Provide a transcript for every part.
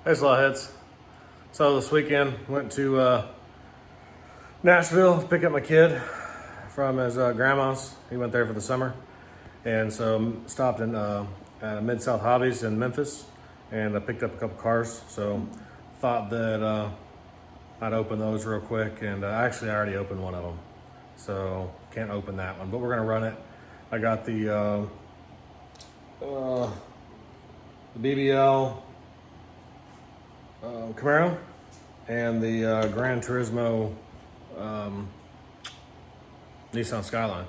Hey, Slawheads. So this weekend, went to Nashville to pick up my kid from his grandma's. He went there for the summer. And so stopped in at Mid-South Hobbies in Memphis and I picked up a couple cars. So thought that I'd open those real quick. And actually I already opened one of them. So can't open that one, but we're gonna run it. I got the BBL Camaro and the Gran Turismo Nissan Skyline.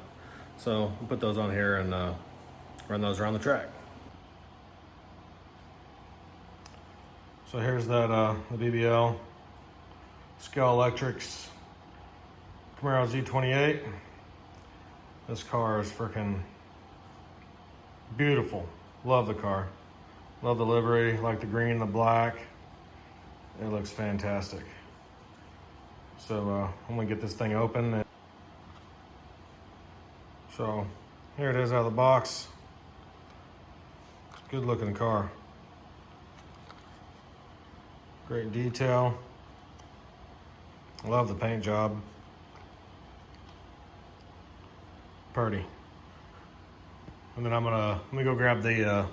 So we'll put those on here and run those around the track. So here's that the BBL Scale Electrics Camaro Z28. This car is freaking beautiful. Love the car. Love the livery, like the green and the black. It looks fantastic. So I'm gonna get this thing open. So here it is out of the box. It's a good looking car. Great detail. Love the paint job. Pretty. And then let me go grab the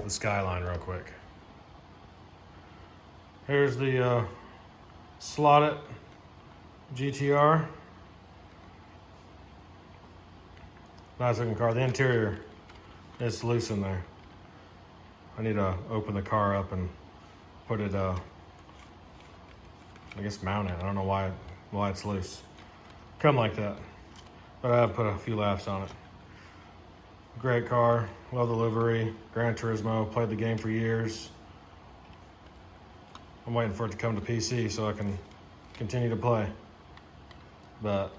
Skyline real quick. Here's the slotted GTR. Nice looking car. The interior is loose in there. I need to open the car up and put it, I guess mount it. I don't know why it's loose. Come like that. But I have put a few laps on it. Great car. Love the livery. Gran Turismo. Played the game for years. I'm waiting for it to come to PC so I can continue to play. But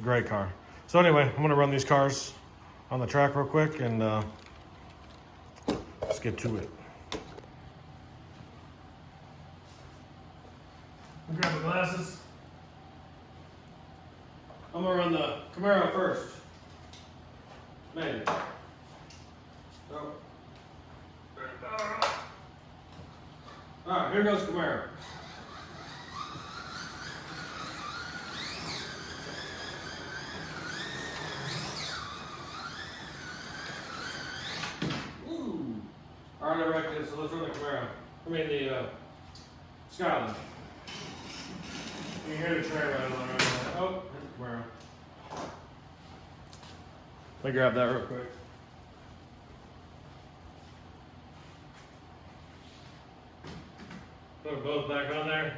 great car. So anyway, I'm gonna run these cars on the track real quick and let's get to it. Grab my glasses. I'm gonna run the Camaro first. Maybe. So. Alright, here goes Camaro. Alright, I wrecked it, so let's run the Camaro. I mean the Skyline. You can hear the train right on right now. Oh, there's the Camaro. Let me grab that real quick. Put them both back on there.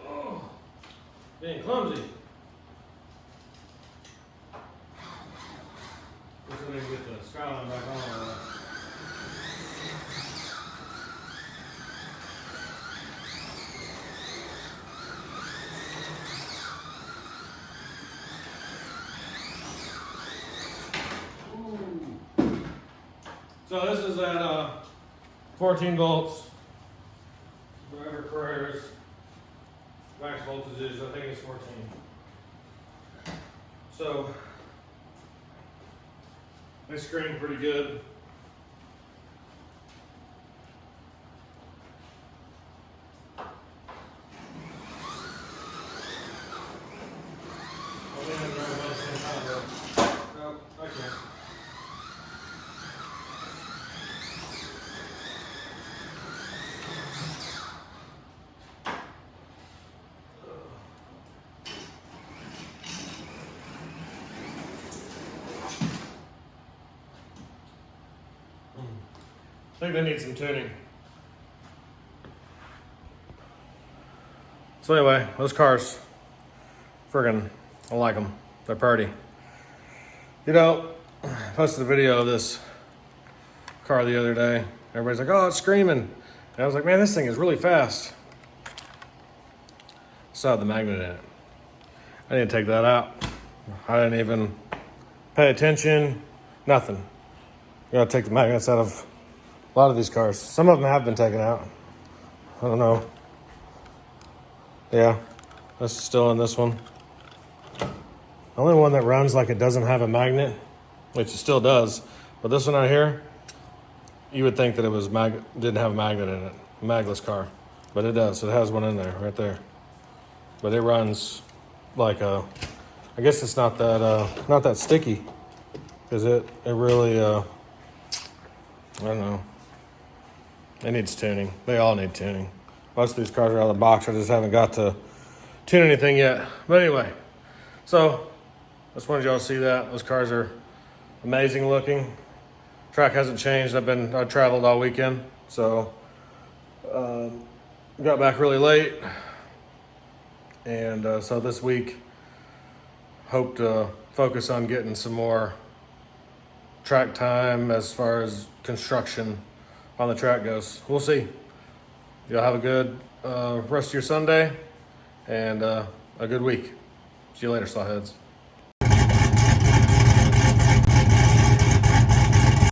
Oh, being clumsy. Just so they can get the Skyline back on. So this is at 14 volts. Whatever Carrera's max voltage is, I think it's 14. So they screen pretty good. No, I can't. I think they need some tuning. So anyway, those cars, friggin', I like them. They're pretty. You know, I posted a video of this car the other day. Everybody's like, oh, it's screaming. And I was like, man, this thing is really fast. Still have the magnet in it. I need to take that out. I didn't even pay attention, nothing. You gotta take the magnets out of a lot of these cars. Some of them have been taken out. I don't know. Yeah, this is still in this one. The only one that runs like it doesn't have a magnet, which it still does, but this one right here, you would think that it was didn't have a magnet in it, magless car, but it does. It has one in there, right there. But it runs like I guess it's not that sticky, because it really I don't know. It needs tuning. They all need tuning. Most of these cars are out of the box. I just haven't got to tune anything yet. But anyway, so I just wanted y'all to see that. Those cars are amazing looking. Track hasn't changed. I traveled all weekend, so got back really late, and so this week hope to focus on getting some more track time as far as construction on the track goes. We'll see. Y'all have a good rest of your Sunday and a good week. See you later, Slawheads.